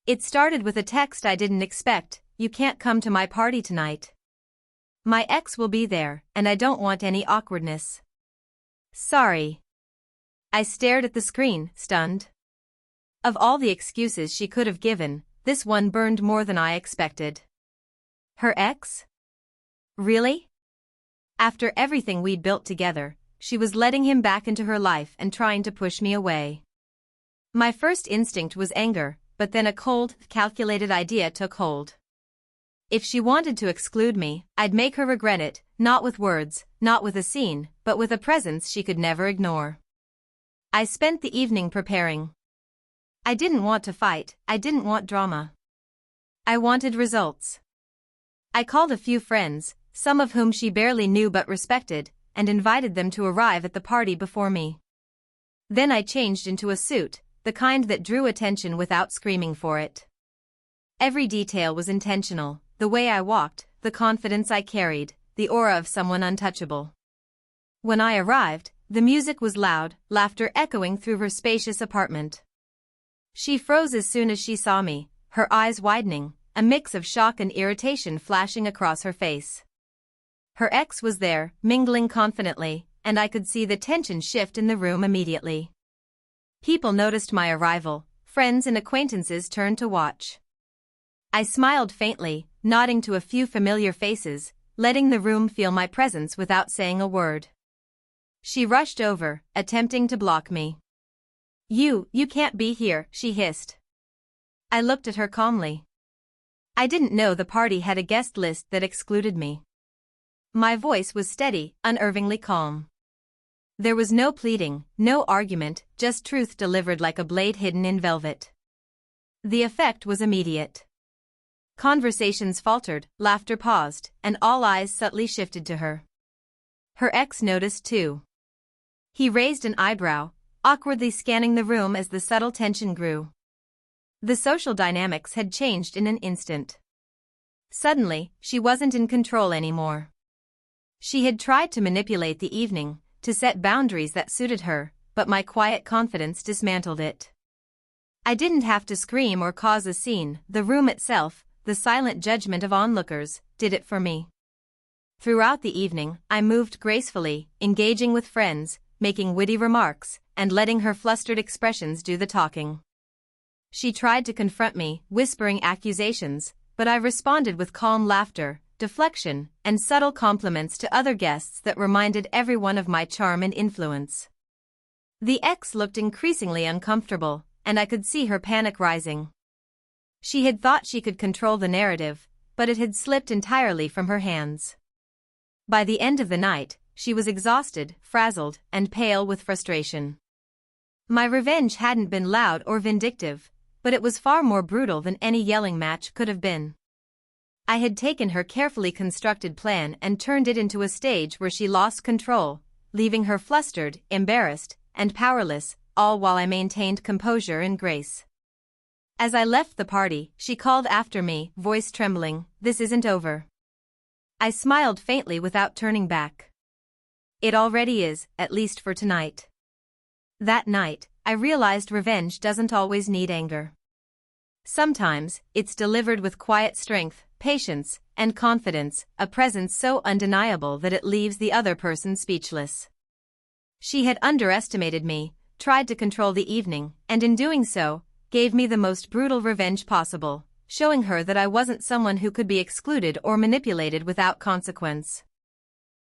It started with a text I didn't expect: "You can't come to my party tonight. My ex will be there, and I don't want any awkwardness. Sorry." I stared at the screen, stunned. Of all the excuses she could have given, this one burned more than I expected. Her ex? Really? After everything we'd built together, she was letting him back into her life and trying to push me away. My first instinct was anger, but then a cold, calculated idea took hold. If she wanted to exclude me, I'd make her regret it, not with words, not with a scene, but with a presence she could never ignore. I spent the evening preparing. I didn't want to fight, I didn't want drama. I wanted results. I called a few friends, some of whom she barely knew but respected, and invited them to arrive at the party before me. Then I changed into a suit, the kind that drew attention without screaming for it. Every detail was intentional: the way I walked, the confidence I carried, the aura of someone untouchable. When I arrived, the music was loud, laughter echoing through her spacious apartment. She froze as soon as she saw me, her eyes widening, a mix of shock and irritation flashing across her face. Her ex was there, mingling confidently, and I could see the tension shift in the room immediately. People noticed my arrival, friends and acquaintances turned to watch. I smiled faintly, nodding to a few familiar faces, letting the room feel my presence without saying a word. She rushed over, attempting to block me. You can't be here," she hissed. I looked at her calmly. I didn't know the party had a guest list that excluded me. My voice was steady, unnervingly calm. There was no pleading, no argument, just truth delivered like a blade hidden in velvet. The effect was immediate. Conversations faltered, laughter paused, and all eyes subtly shifted to her. Her ex noticed too. He raised an eyebrow, awkwardly scanning the room as the subtle tension grew. The social dynamics had changed in an instant. Suddenly, she wasn't in control anymore. She had tried to manipulate the evening, to set boundaries that suited her, but my quiet confidence dismantled it. I didn't have to scream or cause a scene; the room itself, the silent judgment of onlookers, did it for me. Throughout the evening, I moved gracefully, engaging with friends, making witty remarks, and letting her flustered expressions do the talking. She tried to confront me, whispering accusations, but I responded with calm laughter, deflection, and subtle compliments to other guests that reminded everyone of my charm and influence. The ex looked increasingly uncomfortable, and I could see her panic rising. She had thought she could control the narrative, but it had slipped entirely from her hands. By the end of the night, she was exhausted, frazzled, and pale with frustration. My revenge hadn't been loud or vindictive, but it was far more brutal than any yelling match could have been. I had taken her carefully constructed plan and turned it into a stage where she lost control, leaving her flustered, embarrassed, and powerless, all while I maintained composure and grace. As I left the party, she called after me, voice trembling, "This isn't over." I smiled faintly without turning back. It already is, at least for tonight. That night, I realized revenge doesn't always need anger. Sometimes, it's delivered with quiet strength, patience, and confidence, a presence so undeniable that it leaves the other person speechless. She had underestimated me, tried to control the evening, and in doing so, gave me the most brutal revenge possible, showing her that I wasn't someone who could be excluded or manipulated without consequence.